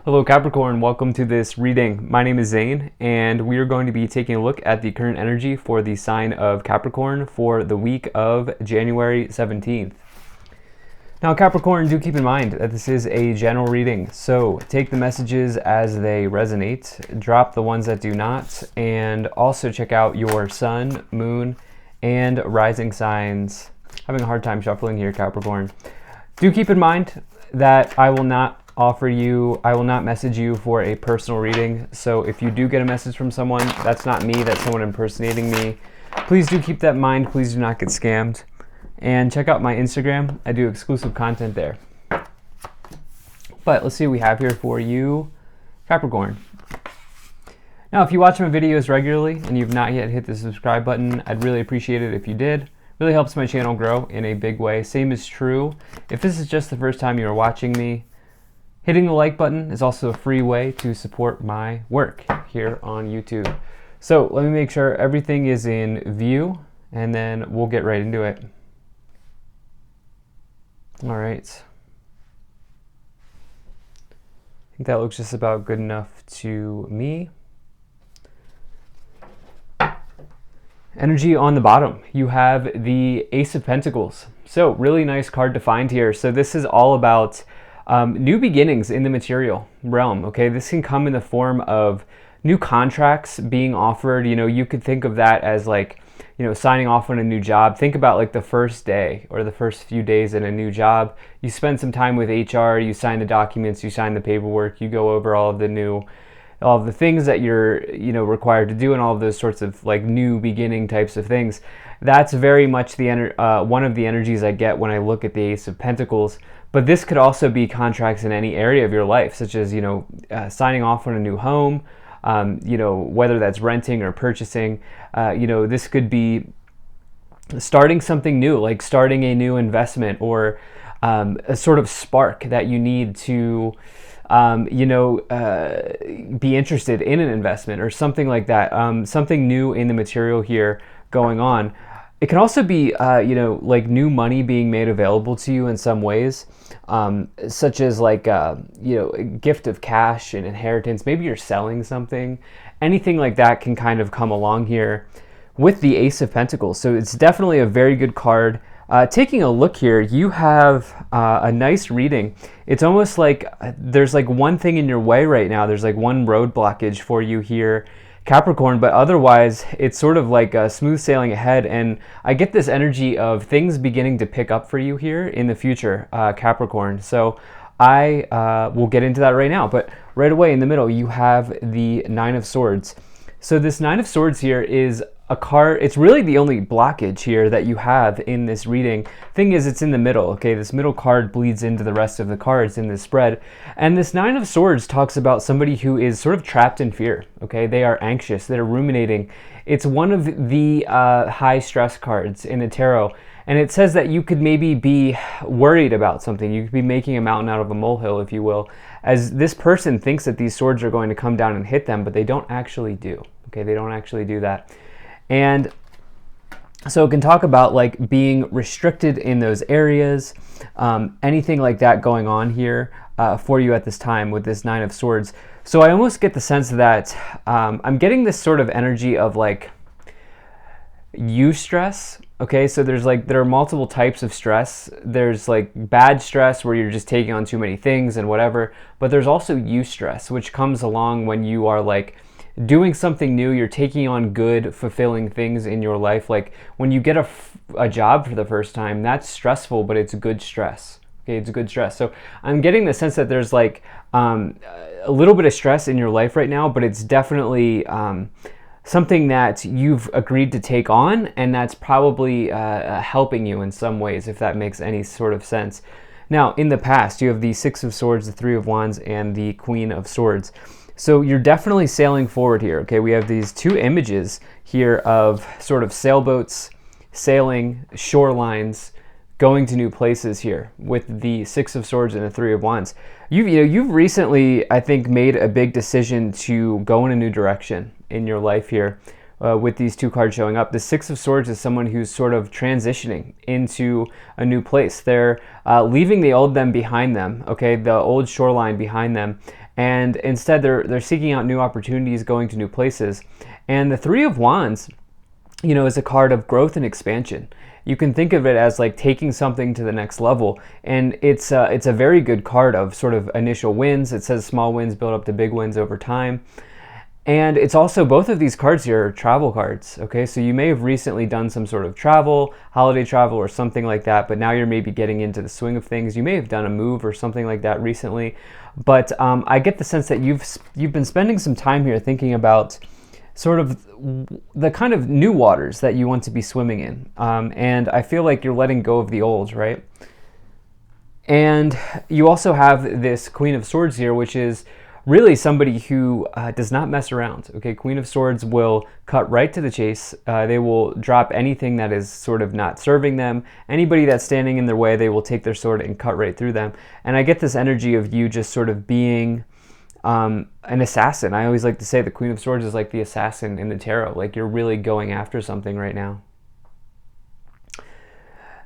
Hello Capricorn, welcome to this reading. My name is Zane and we are going to be taking a look at the current energy for the sign of Capricorn for the week of January 17th. Now Capricorn, do keep in mind that this is a general reading, so take the messages as they resonate, drop the ones that do not, and also check out your sun, moon, and rising signs. Having a hard time shuffling here, Capricorn. Do keep in mind that I will not message you for a personal reading. So if you do get a message from someone, that's not me, that's someone impersonating me. Please do keep that in mind. Please do not get scammed. And check out my Instagram. I do exclusive content there. But let's see what we have here for you, Capricorn. Now, if you watch my videos regularly and you've not yet hit the subscribe button, I'd really appreciate it if you did. Really helps my channel grow in a big way. Same is true if this is just the first time you are watching me. Hitting the like button is also a free way to support my work here on YouTube. So let me make sure everything is in view and then we'll get right into it. All right. I think that looks just about good enough to me. Energy on the bottom, you have the Ace of Pentacles. So really nice card to find here. So this is all about new beginnings in the material realm. Okay, this can come in the form of new contracts being offered. You know, you could think of that as like, you know, signing off on a new job. Think about like the first day or the first few days in a new job. You spend some time with HR, you sign the documents, you sign the paperwork, you go over all of the things that you're, you know, required to do and all of those sorts of like new beginning types of things. That's very much the one of the energies I get when I look at the Ace of Pentacles. But this could also be contracts in any area of your life, such as, you know, signing off on a new home, you know, whether that's renting or purchasing. You know, this could be starting something new, like starting a new investment or a sort of spark that you need to, you know, be interested in an investment or something like that. Something new in the material here going on. It can also be, you know, like new money being made available to you in some ways, such as like, you know, a gift of cash and inheritance. Maybe you're selling something. Anything like that can kind of come along here with the Ace of Pentacles. So it's definitely a very good card. Taking a look here, you have a nice reading. It's almost like there's like one thing in your way right now. There's like one road blockage for you here, Capricorn, but otherwise it's sort of like smooth sailing ahead, and I get this energy of things beginning to pick up for you here in the future, Capricorn. So I will get into that right now, but right away in the middle you have the Nine of Swords. So this Nine of Swords here is a card. It's really the only blockage here that you have in this reading. Thing is, it's in the middle. Okay, this middle card bleeds into the rest of the cards in this spread, and this Nine of Swords talks about somebody who is sort of trapped in fear. Okay, they are anxious, they're ruminating. It's one of the high stress cards in the tarot, and it says that you could maybe be worried about something. You could be making a mountain out of a molehill, if you will, as this person thinks that these swords are going to come down and hit them, but they don't actually do. Okay, they don't actually do that. And so it can talk about like being restricted in those areas, anything like that going on here for you at this time with this Nine of Swords. So I almost get the sense that I'm getting this sort of energy of like eustress. Okay, so there are multiple types of stress. There's like bad stress where you're just taking on too many things and whatever, but there's also eustress, which comes along when you are like doing something new, you're taking on good, fulfilling things in your life. Like when you get a job for the first time, that's stressful, but it's good stress. Okay, it's good stress. So I'm getting the sense that there's like a little bit of stress in your life right now, but it's definitely something that you've agreed to take on, and that's probably helping you in some ways, if that makes any sort of sense. Now, in the past, you have the Six of Swords, the Three of Wands, and the Queen of Swords. So you're definitely sailing forward here. Okay, we have these two images here of sort of sailboats, sailing, shorelines, going to new places here with the Six of Swords and the Three of Wands. You've recently, I think, made a big decision to go in a new direction in your life here with these two cards showing up. The Six of Swords is someone who's sort of transitioning into a new place. They're leaving the old them behind them, okay, the old shoreline behind them, and instead they're seeking out new opportunities, going to new places. And the Three of Wands, is a card of growth and expansion. You can think of it as like taking something to the next level, and it's a very good card of sort of initial wins. It says small wins build up to big wins over time. And it's also, both of these cards here are travel cards, okay? So you may have recently done some sort of travel, holiday travel or something like that, but now you're maybe getting into the swing of things. You may have done a move or something like that recently, but I get the sense that you've been spending some time here thinking about sort of the kind of new waters that you want to be swimming in. And I feel like you're letting go of the old, right? And you also have this Queen of Swords here, which is really somebody who does not mess around. Okay, Queen of Swords will cut right to the chase. They will drop anything that is sort of not serving them. Anybody that's standing in their way, they will take their sword and cut right through them. And I get this energy of you just sort of being an assassin. I always like to say the Queen of Swords is like the assassin in the tarot. Like, you're really going after something right now.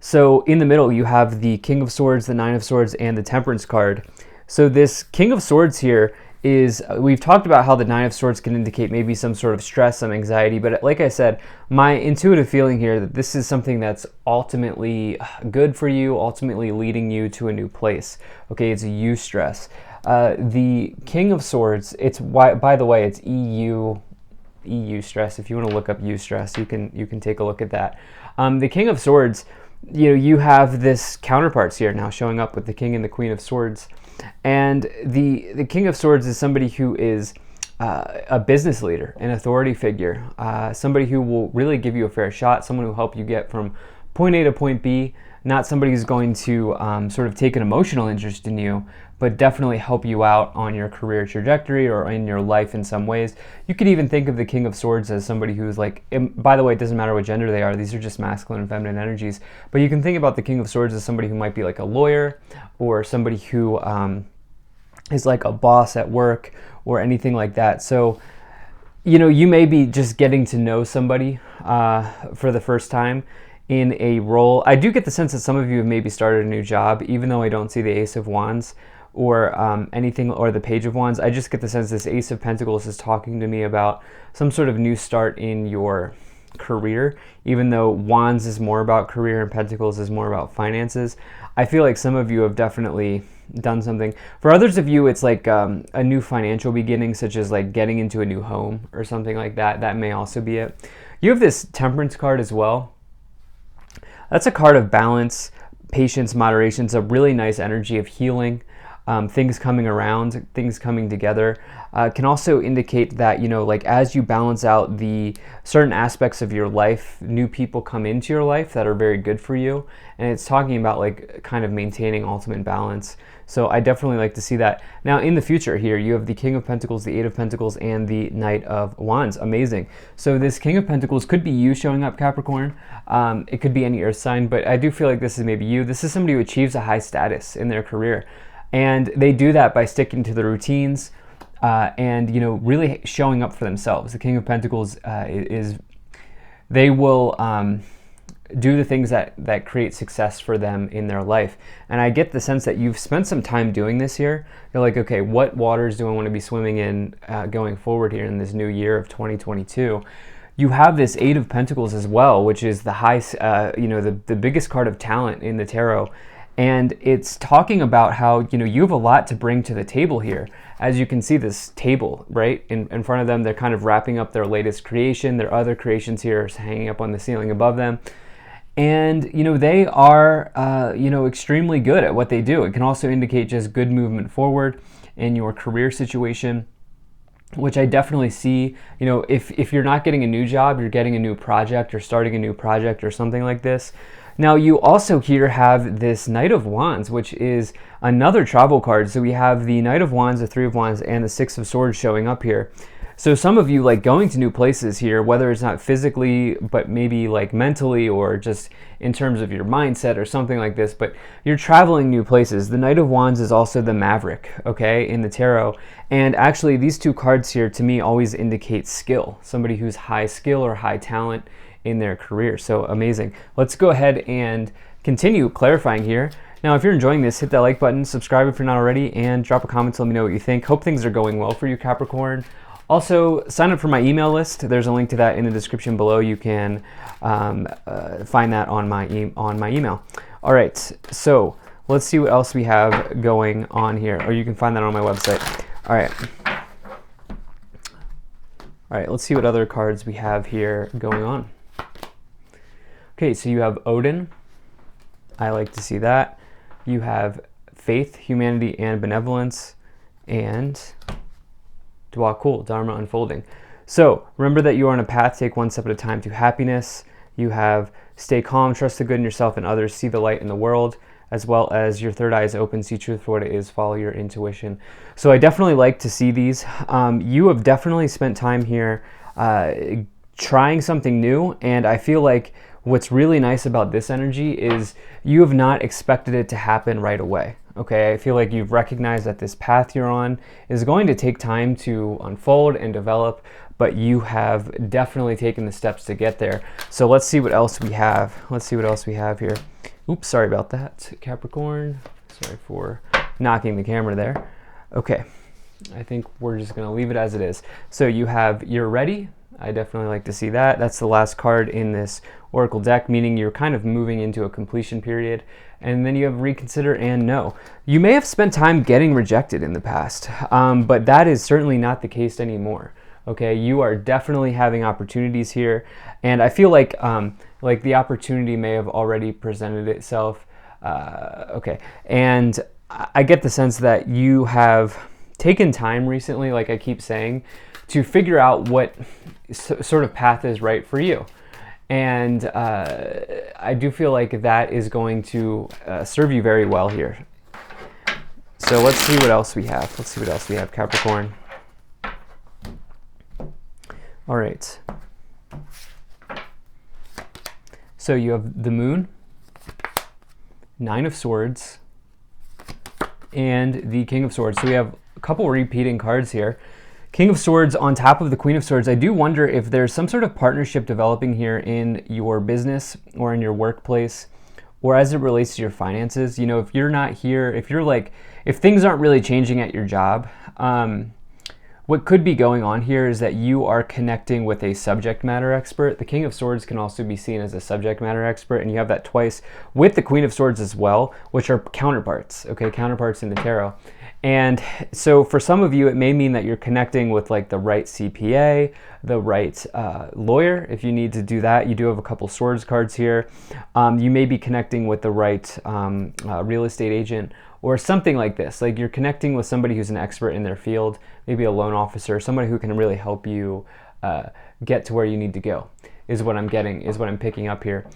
So in the middle, you have the King of Swords, the Nine of Swords, and the Temperance card. So this King of Swords here is, we've talked about how the Nine of Swords can indicate maybe some sort of stress, some anxiety, but like I said, my intuitive feeling here that this is something that's ultimately good for you, ultimately leading you to a new place. Okay, it's eustress. The King of Swords, it's, by the way, it's eustress. If you want to look up eustress, you can take a look at that. The King of Swords, you have this counterparts here now showing up with the King and the Queen of Swords. And the King of Swords is somebody who is a business leader, an authority figure, somebody who will really give you a fair shot, someone who will help you get from point A to point B, not somebody who's going to sort of take an emotional interest in you, but definitely help you out on your career trajectory or in your life in some ways. You could even think of the King of Swords as somebody who's like, by the way, it doesn't matter what gender they are, these are just masculine and feminine energies, but you can think about the King of Swords as somebody who might be like a lawyer, or somebody who is like a boss at work or anything like that. So, you may be just getting to know somebody for the first time in a role. I do get the sense that some of you have maybe started a new job, even though I don't see the Ace of Wands or anything, or the Page of Wands. I just get the sense this Ace of Pentacles is talking to me about some sort of new start in your career, even though Wands is more about career and Pentacles is more about finances. I feel like some of you have definitely done something. For others of you, it's like a new financial beginning, such as like getting into a new home or something like that. That may also be it. You have this Temperance card as well. That's a card of balance, patience, moderation. It's a really nice energy of healing, things coming around, things coming together. Can also indicate that, like as you balance out the certain aspects of your life, new people come into your life that are very good for you. And it's talking about like kind of maintaining ultimate balance. So I definitely like to see that. Now in the future here, you have the King of Pentacles, the Eight of Pentacles, and the Knight of Wands. Amazing. So this King of Pentacles could be you showing up, Capricorn. It could be any earth sign, but I do feel like this is maybe you. This is somebody who achieves a high status in their career. And they do that by sticking to the routines and, really showing up for themselves. The King of Pentacles they will do the things that create success for them in their life. And I get the sense that you've spent some time doing this here. You're like, okay, what waters do I want to be swimming in going forward here in this new year of 2022? You have this Eight of Pentacles as well, which is the high, the biggest card of talent in the tarot. And it's talking about how, you have a lot to bring to the table here. As you can see this table, right, in front of them, they're kind of wrapping up their latest creation. Their other creations here are hanging up on the ceiling above them. And, they are, extremely good at what they do. It can also indicate just good movement forward in your career situation, which I definitely see. If you're not getting a new job, you're getting a new project or starting a new project or something like this. Now you also here have this Knight of Wands, which is another travel card. So we have the Knight of Wands, the Three of Wands, and the Six of Swords showing up here. So some of you like going to new places here, whether it's not physically, but maybe like mentally or just in terms of your mindset or something like this, but you're traveling new places. The Knight of Wands is also the Maverick, okay, in the tarot. And actually these two cards here to me always indicate skill, somebody who's high skill or high talent in their career. So amazing. Let's go ahead and continue clarifying here. Now, if you're enjoying this, hit that like button, subscribe if you're not already, and drop a comment to let me know what you think. Hope things are going well for you, Capricorn. Also, sign up for my email list. There's a link to that in the description below. You can find that on my email. All right, so let's see what else we have going on here, or you can find that on my website. All right, let's see what other cards we have here going on. Okay, so you have Odin. I like to see that. You have faith, humanity, and benevolence, and cool, Dharma unfolding. So remember that you are on a path, take one step at a time to happiness. You have stay calm, trust the good in yourself and others, see the light in the world, as well as your third eye is open, see truth for what it is, follow your intuition. So I definitely like to see these. You have definitely spent time here trying something new, and I feel like what's really nice about this energy is you have not expected it to happen right away. Okay, I feel like you've recognized that this path you're on is going to take time to unfold and develop, but you have definitely taken the steps to get there. So let's see what else we have. Let's see what else we have here. Oops, sorry about that, Capricorn. Sorry for knocking the camera there. Okay, I think we're just gonna leave it as it is. So you have you're ready. I definitely like to see that. That's the last card in this Oracle deck, meaning you're kind of moving into a completion period. And then you have reconsider and no. You may have spent time getting rejected in the past, but that is certainly not the case anymore. Okay, you are definitely having opportunities here, and I feel like the opportunity may have already presented itself. Okay, and I get the sense that you have taken time recently, like I keep saying, to figure out what sort of path is right for you. And I do feel like that is going to serve you very well here. So let's see what else we have. Let's see what else we have, Capricorn. All right. So you have the Moon, Nine of Swords, and the King of Swords. So we have a couple repeating cards here. King of Swords on top of the Queen of Swords. I do wonder if there's some sort of partnership developing here in your business or in your workplace, or as it relates to your finances. You know, if you're not here, if things aren't really changing at your job, what could be going on here is that you are connecting with a subject matter expert. The King of Swords can also be seen as a subject matter expert, and you have that twice with the Queen of Swords as well, which are counterparts, okay, counterparts in the tarot. And so for some of you, it may mean that you're connecting with like the right CPA, the right lawyer. If you need to do that, you do have a couple swords cards here. You may be connecting with the right real estate agent or something like this. Like you're connecting with somebody who's an expert in their field, maybe a loan officer, somebody who can really help you get to where you need to go, is what I'm getting, is what I'm picking up here.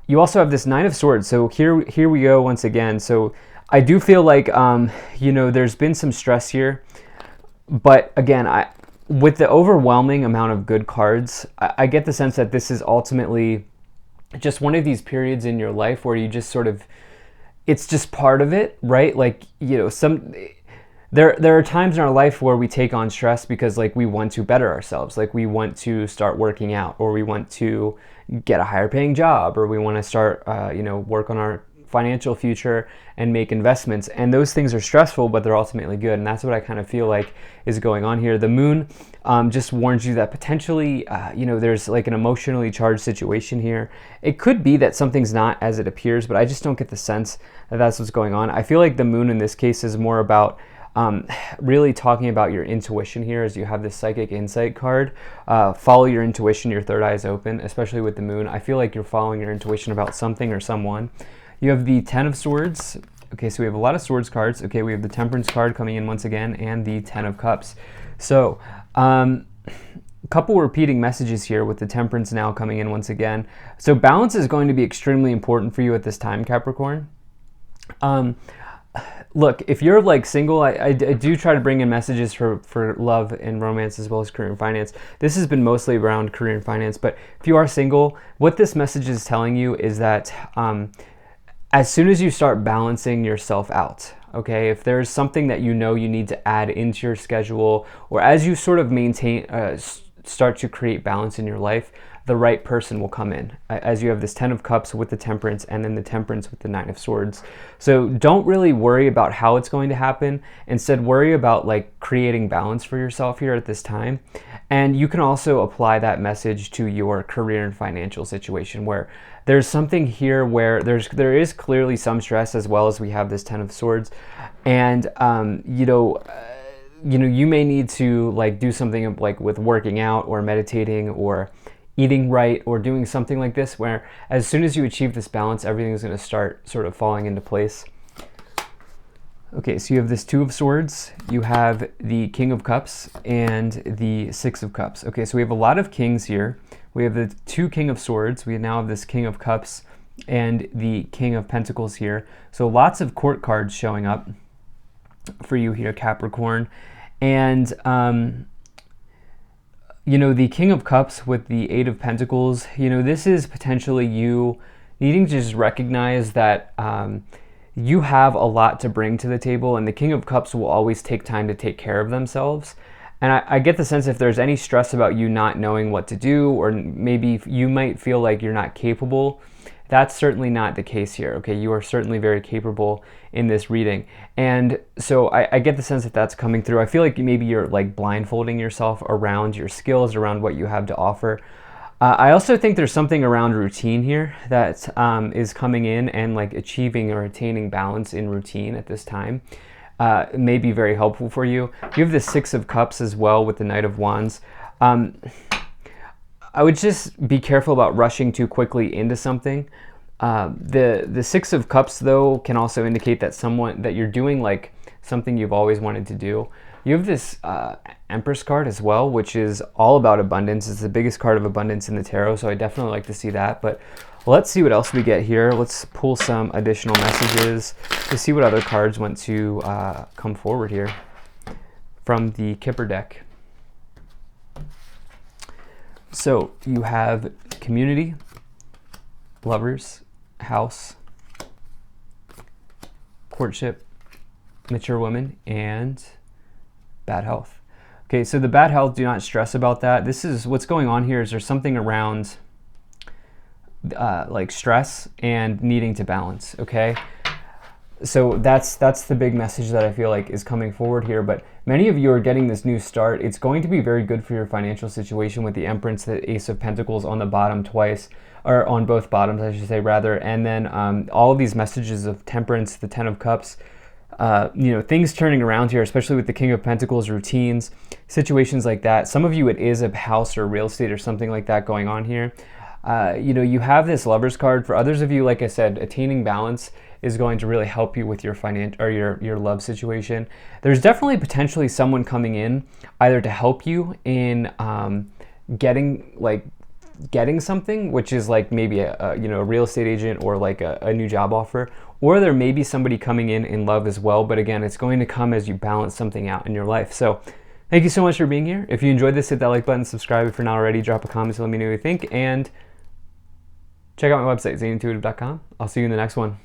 You also have this Nine of Swords. So here we go once again. So I do feel like, you know, there's been some stress here, but again, with the overwhelming amount of good cards, I get the sense that this is ultimately just one of these periods in your life where you just sort of, it's just part of it, right? Like, you know, there are times in our life where we take on stress because like we want to better ourselves, like we want to start working out, or we want to get a higher paying job, or we want to start, you know, work on our financial future and make investments, and those things are stressful, but they're ultimately good, and that's what I kind of feel like is going on here. The Moon just warns you that potentially, you know, there's like an emotionally charged situation here. It could be that something's not as it appears, but I just don't get the sense that that's what's going on. I feel like the Moon in this case is more about really talking about your intuition here, as you have this psychic insight card. Follow your intuition, your third eye is open, especially with the Moon. I feel like you're following your intuition about something or someone. You have the Ten of Swords. Okay, so we have a lot of swords cards. Okay, we have the Temperance card coming in once again, and the Ten of Cups. So, a couple repeating messages here with the Temperance now coming in once again. So balance is going to be extremely important for you at this time, Capricorn. Look, if you're like single, I do try to bring in messages for love and romance as well as career and finance. This has been mostly around career and finance, but if you are single, what this message is telling you is that as soon as you start balancing yourself out, okay, if there's something that you know you need to add into your schedule, or as you sort of maintain, start to create balance in your life, the right person will come in, as you have this 10 of Cups with the Temperance and then the Temperance with the 9 of Swords. So don't really worry about how it's going to happen. Instead, worry about like creating balance for yourself here at this time. And you can also apply that message to your career and financial situation, where there's something here where there is clearly some stress, as well as we have this 10 of Swords. And you may need to like do something like with working out or meditating or eating right or doing something like this, where as soon as you achieve this balance, everything is going to start sort of falling into place. Okay, so you have this 2 of Swords, you have the King of Cups, and the 6 of Cups. Okay, so we have a lot of kings here. We have the 2 King of Swords, we now have this King of Cups, and the King of Pentacles here. So lots of court cards showing up for you here, Capricorn. And, the King of Cups with the 8 of Pentacles, this is potentially you needing to just recognize that you have a lot to bring to the table, and the King of Cups will always take time to take care of themselves. And I get the sense if there's any stress about you not knowing what to do, or maybe you might feel like you're not capable, that's certainly not the case here, okay? You are certainly very capable in this reading. And so I get the sense that that's coming through. I feel like maybe you're like blindfolding yourself around your skills, around what you have to offer. I also think there's something around routine here that is coming in, and like achieving or attaining balance in routine at this time may be very helpful for you. You have the 6 of Cups as well with the Knight of Wands. I would just be careful about rushing too quickly into something. The 6 of Cups though can also indicate that you're doing like something you've always wanted to do. You have this Empress card as well, which is all about abundance. It's the biggest card of abundance in the tarot, so I definitely like to see that. But let's see what else we get here. Let's pull some additional messages to see what other cards want to come forward here from the Kipper deck. So you have community, lovers, house, courtship, mature woman, and bad health. Okay, so the bad health, do not stress about that. This is what's going on here. Is there's something around like stress and needing to balance, okay? So that's the big message that I feel like is coming forward here. But many of you are getting this new start. It's going to be very good for your financial situation with the Empress, the Ace of Pentacles on the bottom twice, or on both bottoms, I should say, rather. And then all of these messages of Temperance, the 10 of Cups, things turning around here, especially with the King of Pentacles, routines, situations like that. Some of you, it is a house or real estate or something like that going on here. You have this Lovers card. For others of you, like I said, attaining balance is going to really help you with your your love situation. There's definitely potentially someone coming in either to help you in getting something, which is like maybe a real estate agent or like a new job offer, or there may be somebody coming in love as well. But again, it's going to come as you balance something out in your life. So thank you so much for being here. If you enjoyed this, hit that like button, subscribe if you're not already, drop a comment to let me know what you think, and check out my website, zanintuitive.com. I'll see you in the next one.